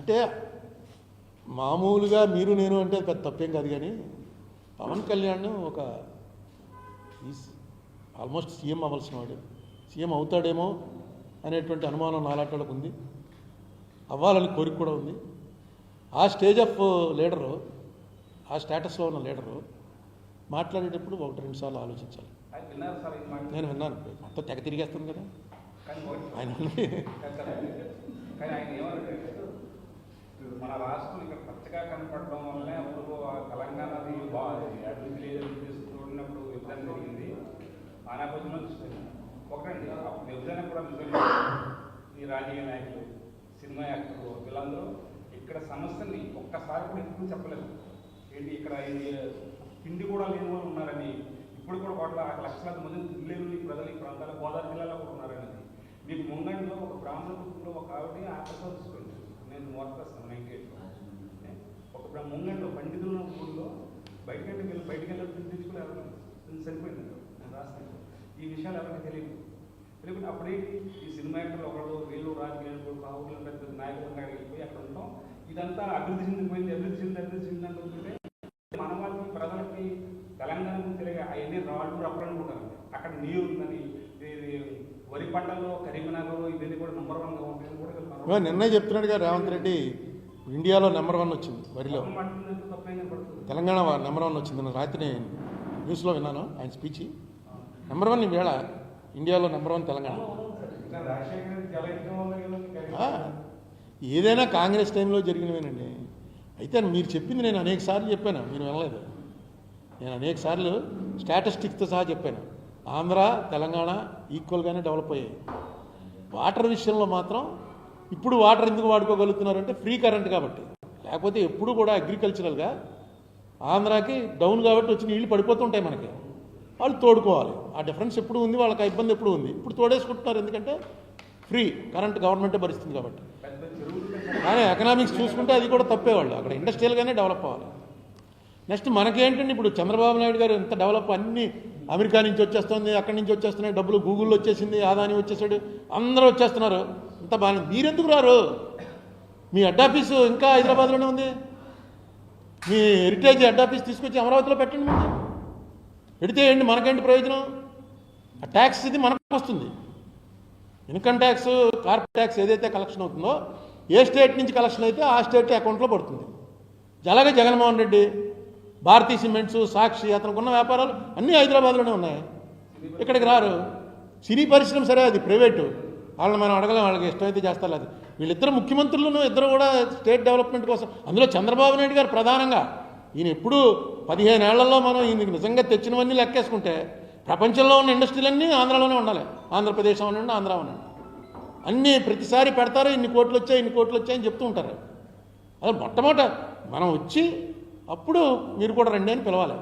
అంటే మామూలుగా మీరు నేను అంటే పెద్ద తప్పేం కాదు, కానీ పవన్ కళ్యాణ్ ఒక ఆల్మోస్ట్ సీఎం అవ్వాల్సిన వాడు, సీఎం అవుతాడేమో అనేటువంటి అనుమానం నాలాటోళ్ళకు ఉంది, అవ్వాలని కోరిక కూడా ఉంది. ఆ స్టేజ్ ఆఫ్ లీడరు, ఆ స్టేటస్లో ఉన్న లీడరు మాట్లాడేటప్పుడు 1-2 సార్లు ఆలోచించాలి. నేను విన్నాను, అంతా తెగ తిరిగేస్తుంది కదా ఆయన. మన రాష్ట్రం ఇక్కడ పచ్చగా కనపడడం వల్లనే అప్పుడు తెలంగాణది అభివృద్ధి లేదని చూడనప్పుడు విభజన జరిగింది. ఆ నేపథ్యంలో ఒకటండి విభజన కూడా ఈ రాజకీయ నాయకులు, సినిమా యాక్టర్లు వీళ్ళందరూ ఇక్కడ సమస్యని ఒక్కసారి కూడా ఇప్పుడు చెప్పలేదు. ఏంటి ఇక్కడ తిండి కూడా లేని వాళ్ళు ఉన్నారని, ఇప్పుడు కూడా 1,00,000 మంది తినలేని ప్రజలు ఈ ప్రాంతాల గోదావరి జిల్లాలో కూడా ఉన్నారని. మీకు ముంగండిలో ఒక బ్రాహ్మణ కుటుంబంలో ఒక ఆవిడ ఆత్మహత్య, నేను మోర్తాను 98లో. ఒక ముంగండిలో పండితుల ఊళ్ళో బయటికి వెళ్ళి తీసుకుని చనిపోయింది. నేను రాస్తాను ఈ విషయాలు ఎవరికి తెలియదు. లేకుంటే అప్పుడేంటి ఈ సినిమా యాక్టర్లు ఒకళ్ళు వీళ్ళు రాజకీయాలు కావులు పెద్ద నాయకులు వెళ్ళిపోయి అక్కడ ఉంటాం. ఇదంతా అభివృద్ధి చెందిపోయింది, అభివృద్ధి చెంది అనుకుంటే మన వాళ్ళకి ప్రజలకి తెలంగాణకు తెలియ అవన్నీ రాళ్ళు రప్పలని ఉంటారు. అక్కడ నీరు ఉందని, వరి పంటల్లో కరీంనగర్ ఇవన్నీ కూడా నెంబర్ 1గా ఉంటాయని కూడా నిన్నే చెప్తున్నాడుగా రేవంత్ రెడ్డి. ఇండియాలో నెంబర్ 1 వచ్చింది వరిలో, తెలంగాణ నెంబర్ 1 వచ్చింది. రాత్రి న్యూస్లో విన్నాను ఆయన స్పీచ్. నెంబర్ 1 ఈవేళ ఇండియాలో నెంబర్ 1 తెలంగాణ. ఏదైనా కాంగ్రెస్ టైంలో జరిగినవేనండి. అయితే మీరు చెప్పింది నేను అనేక సార్లు చెప్పాను, మీరు వినలేదు. నేను అనేక సార్లు స్టాటిస్టిక్స్తో సహా చెప్పాను. ఆంధ్ర తెలంగాణ ఈక్వల్గానే డెవలప్ అయ్యాయి. వాటర్ విషయంలో మాత్రం ఇప్పుడు వాటర్ ఎందుకు వాడుకోగలుగుతున్నారంటే ఫ్రీ కరెంట్ కాబట్టి, లేకపోతే ఎప్పుడు కూడా అగ్రికల్చరల్గా ఆంధ్రాకి డౌన్ కాబట్టి వచ్చి నీళ్ళు పడిపోతుంటాయి మనకి, వాళ్ళు తోడుకోవాలి. ఆ డిఫరెన్స్ ఎప్పుడు ఉంది, వాళ్ళకి ఆ ఇబ్బంది ఎప్పుడు ఉంది. ఇప్పుడు తోడేసుకుంటున్నారు ఎందుకంటే ఫ్రీ కరెంట్ గవర్నమెంటే భరిస్తుంది కాబట్టి. కానీ ఎకనామిక్స్ చూసుకుంటే అది కూడా తప్పేవాళ్ళు, అక్కడ ఇండస్ట్రియల్గానే డెవలప్ అవ్వాలి. నెక్స్ట్ మనకేంటండి, ఇప్పుడు చంద్రబాబు నాయుడు గారు ఎంత డెవలప్, అన్ని అమెరికా నుంచి వచ్చేస్తుంది, అక్కడి నుంచి వచ్చేస్తున్నాయి డబ్బులు, గూగుల్లో వచ్చేసింది, ఆదాని వచ్చేసాడు, అందరూ వచ్చేస్తున్నారు, అంత బాగా. మీరెందుకు రారు? మీ హెడ్ ఆఫీసు ఇంకా హైదరాబాద్లోనే ఉంది. మీ హెరిటేజ్ హెడ్ ఆఫీస్ తీసుకొచ్చి అమరావతిలో పెట్టండి. ముందు పెడితే ఏంటి, మనకేంటి ప్రయోజనం? ఆ ట్యాక్స్ ఇది మనకు వస్తుంది. ఇన్కమ్ ట్యాక్స్, కార్పొరేట్ ట్యాక్స్ ఏదైతే కలెక్షన్ అవుతుందో, ఏ స్టేట్ నుంచి కలెక్షన్ అయితే ఆ స్టేట్ అకౌంట్లో పడుతుంది. అలాగే జగన్మోహన్ రెడ్డి, భారతీ సిమెంట్స్, సాక్షి, అతనికి ఉన్న వ్యాపారాలు అన్నీ హైదరాబాద్లోనే ఉన్నాయి, ఇక్కడికి రారు. సినీ పరిశ్రమ సరే అది ప్రైవేటు, వాళ్ళని మనం అడగలేం, వాళ్ళకి ఇష్టమైతే చేస్తారు. అది వీళ్ళిద్దరు ముఖ్యమంత్రులను ఇద్దరు కూడా స్టేట్ డెవలప్మెంట్ కోసం, అందులో చంద్రబాబు నాయుడు గారు ప్రధానంగా. ఈయన ఎప్పుడు 15 ఏళ్లలో మనం ఈయనకి నిజంగా తెచ్చినవన్నీ లెక్కేసుకుంటే ప్రపంచంలో ఉన్న ఇండస్ట్రీలన్నీ ఆంధ్రాలోనే ఉండాలి. ఆంధ్రప్రదేశ్ అనండి, ఆంధ్ర అనండి, అన్నీ ప్రతిసారి పెడతారు. ఇన్ని కోట్లు వచ్చాయని చెప్తూ ఉంటారు. అదే మొట్టమొదట మనం వచ్చి అప్పుడు మీరు కూడా రండి అని పిలవాలి.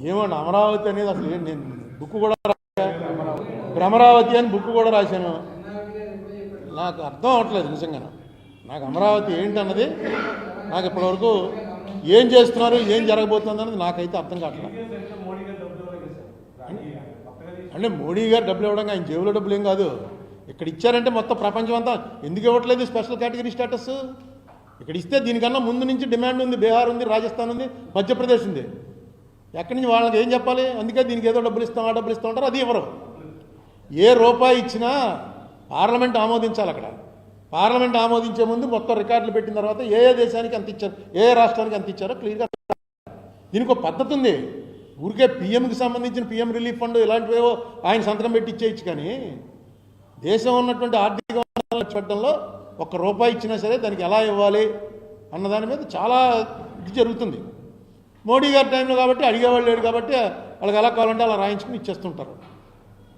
ఏమండి అమరావతి అనేది అసలు నేను బుక్ కూడా భ్రమరావతి అని బుక్ కూడా రాశాను. నాకు అర్థం అవ్వట్లేదు నిజంగా. నాకు అమరావతి ఏంటన్నది నాకు ఇప్పటివరకు ఏం చేస్తున్నారు, ఏం జరగబోతుంది అన్నది నాకైతే అర్థం కావట్లేదు. అంటే మోడీ గారు డబ్బులు ఇవ్వడం ఆయన జేబులో డబ్బులు ఏం కాదు. ఇక్కడ ఇచ్చారంటే మొత్తం ప్రపంచం అంతా ఎందుకు ఇవ్వట్లేదు స్పెషల్ కేటగిరీ స్టేటస్? ఇక్కడ ఇస్తే దీనికన్నా ముందు నుంచి డిమాండ్ ఉంది. బీహార్ ఉంది, రాజస్థాన్ ఉంది, మధ్యప్రదేశ్ ఉంది. ఎక్కడి నుంచి వాళ్ళకి ఏం చెప్పాలి? అందుకే దీనికి ఏదో డబ్బులు ఇస్తాం, ఆ డబ్బులు ఇస్తూ ఉంటారు, అది ఇవ్వరు. ఏ రూపాయి ఇచ్చినా పార్లమెంట్ ఆమోదించాలి. అక్కడ పార్లమెంట్ ఆమోదించే ముందు మొత్తం రికార్డులు పెట్టిన తర్వాత ఏ దేశానికి ఎంత ఇచ్చారు, ఏ రాష్ట్రానికి ఎంత ఇచ్చారో క్లియర్గా. దీనికి ఒక పద్ధతి ఉంది. ఊరికే పిఎంకి సంబంధించిన పిఎం రిలీఫ్ ఫండ్ ఇలాంటివేవో ఆయన సంతకం పెట్టి ఇచ్చేయచ్చు. కానీ దేశం ఉన్నటువంటి ఆర్థిక పెట్టడంలో ₹1 ఇచ్చినా సరే దానికి ఎలా ఇవ్వాలి అన్నదాని మీద చాలా ఇది జరుగుతుంది. మోడీ గారి టైంలో కాబట్టి అడిగేవాళ్ళు లేడు కాబట్టి వాళ్ళకి ఎలా కావాలంటే అలా రాయించుకుని ఇచ్చేస్తుంటారు.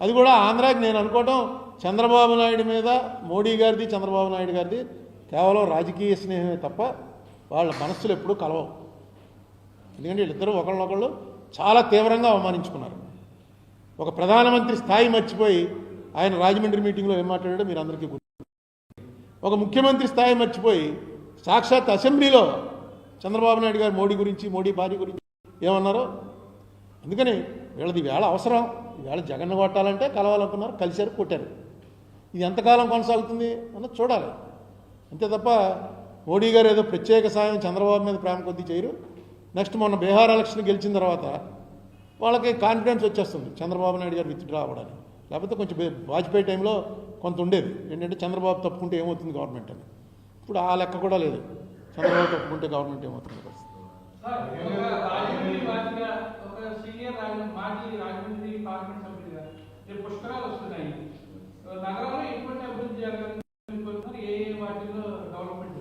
అది కూడా ఆంధ్రాకి నేను అనుకోవటం చంద్రబాబు నాయుడు మీద మోడీ గారిది, చంద్రబాబు నాయుడు గారిది కేవలం రాజకీయ స్నేహమే తప్ప వాళ్ళ మనస్సులు ఎప్పుడూ కలవవు. ఎందుకంటే వీళ్ళిద్దరూ ఒకళ్ళనొకళ్ళు చాలా తీవ్రంగా అవమానించుకున్నారు. ఒక ప్రధానమంత్రి స్థాయి మర్చిపోయి ఆయన రాజమండ్రి మీటింగ్లో ఏం మాట్లాడాడో మీరు అందరికీ గుర్తు. ఒక ముఖ్యమంత్రి స్థాయి మర్చిపోయి సాక్షాత్ అసెంబ్లీలో చంద్రబాబు నాయుడు గారు మోడీ గురించి, మోడీ భార్య గురించి ఏమన్నారో. అందుకని వీళ్ళది వేళ అవసరం. ఈవేళ జగన్ కొట్టాలంటే కలవాలనుకున్నారు, కలిశారు, కొట్టారు. ఇది ఎంతకాలం కొనసాగుతుంది అన్నది చూడాలి. అంతే తప్ప మోడీ గారు ఏదో ప్రత్యేక సాయం చంద్రబాబు మీద ప్రేమ కొద్దీ చేయరు. నెక్స్ట్ మొన్న బీహార్ ఎలక్షన్ గెలిచిన తర్వాత వాళ్ళకి కాన్ఫిడెన్స్ వచ్చేస్తుంది చంద్రబాబు నాయుడు గారు విత్డ్రా అవ్వడానికి. లేకపోతే కొంచెం వాజ్పేయి టైంలో కొంత ఉండేది ఏంటంటే చంద్రబాబు తప్పుకుంటే ఏమవుతుంది గవర్నమెంట్ అని. ఇప్పుడు ఆ లెక్క కూడా లేదు. చంద్రబాబు తప్పుకుంటే గవర్నమెంట్ ఏమవుతుంది పరిస్థితి.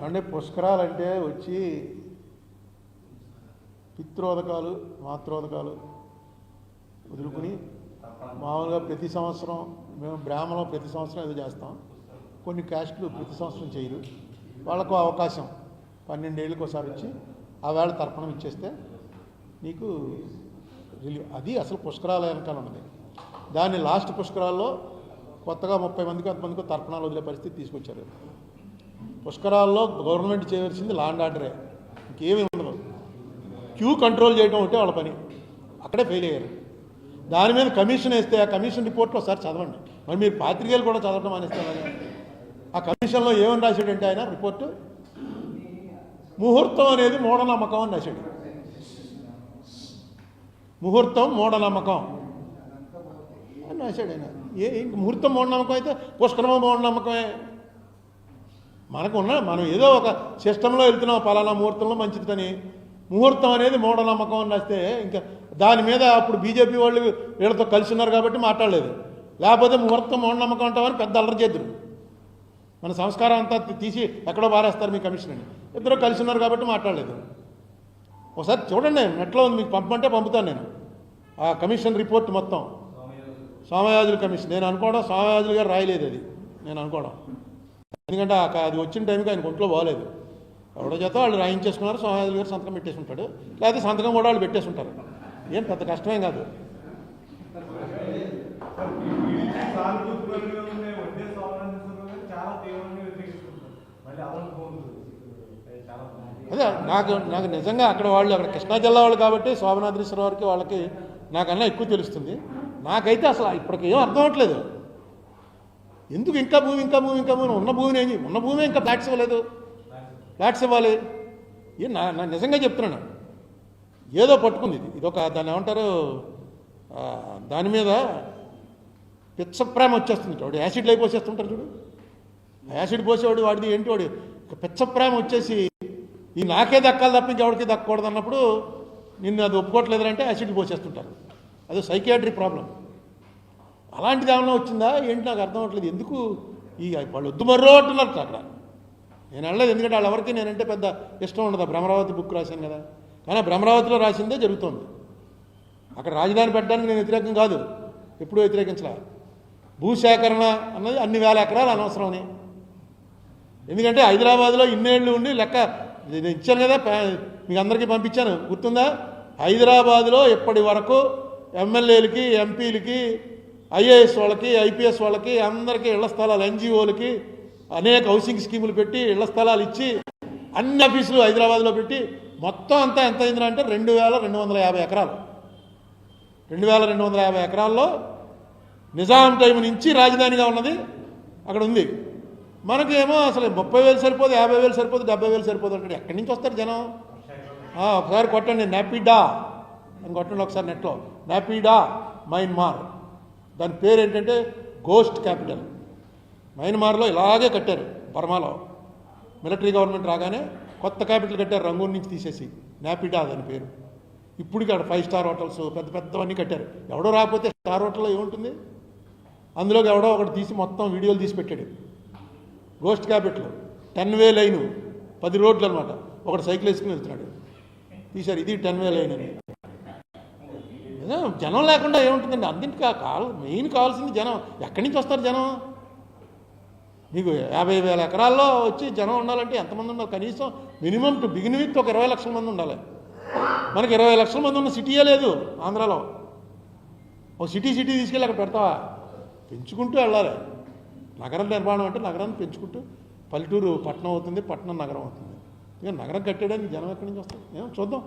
అంటే పుష్కరాలు అంటే వచ్చి పిత్రోదకాలు మాత్రోదకాలు వదులుకుని మామూలుగా ప్రతి సంవత్సరం మేము బ్రాహ్మణం ప్రతి సంవత్సరం ఏదో చేస్తాం. కొన్ని క్యాస్టులు ప్రతి సంవత్సరం చేయరు. వాళ్ళకు అవకాశం 12 ఏళ్ళకి ఒకసారి వచ్చి ఆ వేళ తర్పణం ఇచ్చేస్తే నీకు రిలీవ్. అది అసలు పుష్కరాల వెనకాల ఉన్నది. దాన్ని లాస్ట్ పుష్కరాల్లో కొత్తగా 30 మందికి 10 మందికి తర్పణాలు వదిలే పరిస్థితి తీసుకొచ్చారు. పుష్కరాల్లో గవర్నమెంట్ చేయవలసింది లా అండ్ ఆర్డరే, ఇంకేమీ ఉండదు. క్యూ కంట్రోల్ చేయడం అంటే వాళ్ళ పని. అక్కడే ఫెయిల్ అయ్యారు. దాని మీద కమిషన్ వేస్తే ఆ కమిషన్ రిపోర్ట్లో ఒకసారి చదవండి. మరి మీరు పాత్రికేయులు కూడా చదవడం మానేస్తారు. ఆ కమిషన్లో ఏమని రాశాడంటే ఆయన రిపోర్టు ముహూర్తం అనేది మూఢనమ్మకం అని రాశాడు. ముహూర్తం మూఢనమ్మకం అని రాశాడు ఆయన. ఇంక ముహూర్తం మూఢనమ్మకం అయితే పుష్కరమ మూఢనమ్మకమే. మనం ఏదో ఒక సిస్టంలో వెళ్తున్నాం, పలానా ముహూర్తంలో మంచిదని. ముహూర్తం అనేది మూఢనమ్మకం అని రాస్తే ఇంకా దాని మీద అప్పుడు బీజేపీ వాళ్ళు వీళ్ళతో కలిసి ఉన్నారు కాబట్టి మాట్లాడలేదు. లేకపోతే ముహూర్తం మూఢనమ్మకం అంటామని పెద్ద అల్లరి చేద్దరు. మన సంస్కారం అంతా తీసి ఎక్కడో పారేస్తారు మీ కమిషన్ అని. ఇద్దరు కలిసి ఉన్నారు కాబట్టి మాట్లాడలేదు. ఒకసారి చూడండి, నెట్లో ఉంది, మీకు పంపమంటే పంపుతాను నేను ఆ కమిషన్ రిపోర్ట్ మొత్తం. సోమయాజుల కమిషన్ నేను అనుకోవడం సోమయాజులు గారు రాయలేదు అది నేను అనుకోవడం. ఎందుకంటే అది వచ్చిన టైంకి ఆయన ఒంట్లో బాగలేదు. ఎవడో చేత వాళ్ళు రాయించేసుకున్నారు. సోమయాజులు గారు సంతకం పెట్టేసి ఉంటాడు, లేకపోతే సంతకం కూడా వాళ్ళు పెట్టేసి ఉంటారు. ఏం పెద్ద కష్టమేం కాదు. అదే నాకు నిజంగా అక్కడ వాళ్ళు అక్కడ కృష్ణా జిల్లా వాళ్ళు కాబట్టి శోభనాద్రీశ్వర వారికి వాళ్ళకి నాకన్నా ఎక్కువ తెలుస్తుంది. నాకైతే అసలు ఇప్పటికి ఏం అర్థం అవ్వట్లేదు. ఎందుకు ఇంకా భూమి ఉన్న భూమిని ఉన్న భూమి ఇంకా ఫ్లాట్స్ ఇవ్వలేదు. ఫ్లాట్స్ ఇవ్వాలి. నా నిజంగా చెప్తున్నాను, ఏదో పట్టుకుంది ఇది ఒక దాన్ని ఏమంటారు, దాని మీద పిచ్చప్రేమ వచ్చేస్తుంది. వాడు యాసిడ్లు అయిపోసేస్తుంటారు చూడు. యాసిడ్ పోసేవాడు వాడిది ఏంటి, వాడు పిచ్చప్రేమ వచ్చేసి ఈ నాకే దక్కాలి తప్ప ఇంకెవరికి దక్కకూడదు అన్నప్పుడు నిన్ను అది ఒప్పుకోవట్లేదంటే యాసిడ్ పోసేస్తుంటారు. అది సైకియాట్రిక్ ప్రాబ్లం. అలాంటిది ఏమన్నా వచ్చిందా ఏంటి నాకు అర్థం అవ్వట్లేదు. ఎందుకు వాళ్ళు వద్దు మర్రో అంటున్నారు అక్కడ. నేను వెళ్ళలేదు, ఎందుకంటే వాళ్ళు ఎవరికి నేనంటే పెద్ద ఇష్టం ఉండదు. భ్రమరావతి బుక్ రాశాను కదా, కానీ భ్రమరావతిలో రాసిందే జరుగుతోంది. అక్కడ రాజధాని పెట్టడానికి నేను వ్యతిరేకం కాదు, ఎప్పుడూ వ్యతిరేకించలే. భూసేకరణ అన్నది అన్ని వేల ఎకరాలు అనవసరం అని. ఎందుకంటే హైదరాబాద్లో ఇన్నేళ్ళు ఉండి లెక్క నేను ఇచ్చాను కదా, మీకు అందరికీ పంపించాను గుర్తుందా. హైదరాబాద్లో ఇప్పటి వరకు ఎమ్మెల్యేలకి ఎంపీలకి ఐఏఎస్ వాళ్ళకి ఐపీఎస్ వాళ్ళకి అందరికీ ఇళ్ల స్థలాలు, ఎన్జిఓలకి అనేక హౌసింగ్ స్కీములు పెట్టి ఇళ్ల స్థలాలు ఇచ్చి అన్ని ఆఫీసులు హైదరాబాద్లో పెట్టి మొత్తం అంతా ఎంత అయిందంటే 2250 ఎకరాలు. 2250 ఎకరాల్లో నిజాం టైం నుంచి రాజధానిగా ఉన్నది అక్కడ ఉంది. మనకేమో అసలు 30,000 సరిపోదు, 50,000 సరిపోదు, 70,000 సరిపోదు అంటే ఎక్కడి నుంచి వస్తారు జనం. ఒకసారి కొట్టండి నాపిడా అని కొట్టండి ఒకసారి నెట్లో. నాపిడా మయన్మార్, దాని పేరు ఏంటంటే గోస్ట్ క్యాపిటల్. మయన్మార్లో ఇలాగే కట్టారు. బర్మాలో మిలిటరీ గవర్నమెంట్ రాగానే కొత్త క్యాపిటల్ కట్టారు, రంగూన్ నుంచి తీసేసి. నాపిడా దాని పేరు. ఇప్పటికి అక్కడ 5 స్టార్ హోటల్స్ పెద్ద పెద్దవన్నీ కట్టారు. ఎవడో రాకపోతే స్టార్ హోటల్లో ఏముంటుంది, అందులోకి ఎవడో ఒకటి తీసి మొత్తం వీడియోలు తీసి పెట్టాడు. గోస్ట్ క్యాపిటల్ 10 వే లైను 10 రోడ్లు అనమాట. ఒకటి సైకిల్ వేసుకుని వెళ్తున్నాడు, తీశారు. ఇది 10 వే లైన్ అని. జనం లేకుండా ఏముంటుందండి. అందుకే మెయిన్ కావాల్సింది జనం. ఎక్కడి నుంచి వస్తారు జనం? మీకు 50,000 ఎకరాల్లో వచ్చి జనం ఉండాలంటే ఎంతమంది ఉండాలి? కనీసం మినిమం టు బిగిన్ విత్ ఒక 20 లక్షల మంది ఉండాలి. మనకి 20 లక్షల మంది ఉన్న సిటీయే లేదు ఆంధ్రాలో. ఒక సిటీ తీసుకెళ్ళి అక్కడ పెడతావా? పెంచుకుంటూ వెళ్ళాలి. నగరం నిర్మాణం అంటే నగరాన్ని పెంచుకుంటూ, పల్లెటూరు పట్టణం అవుతుంది, పట్టణం నగరం అవుతుంది. ఇక నగరం కట్టేయడానికి జనం ఎక్కడి నుంచి వస్తారు? ఏమో చూద్దాం.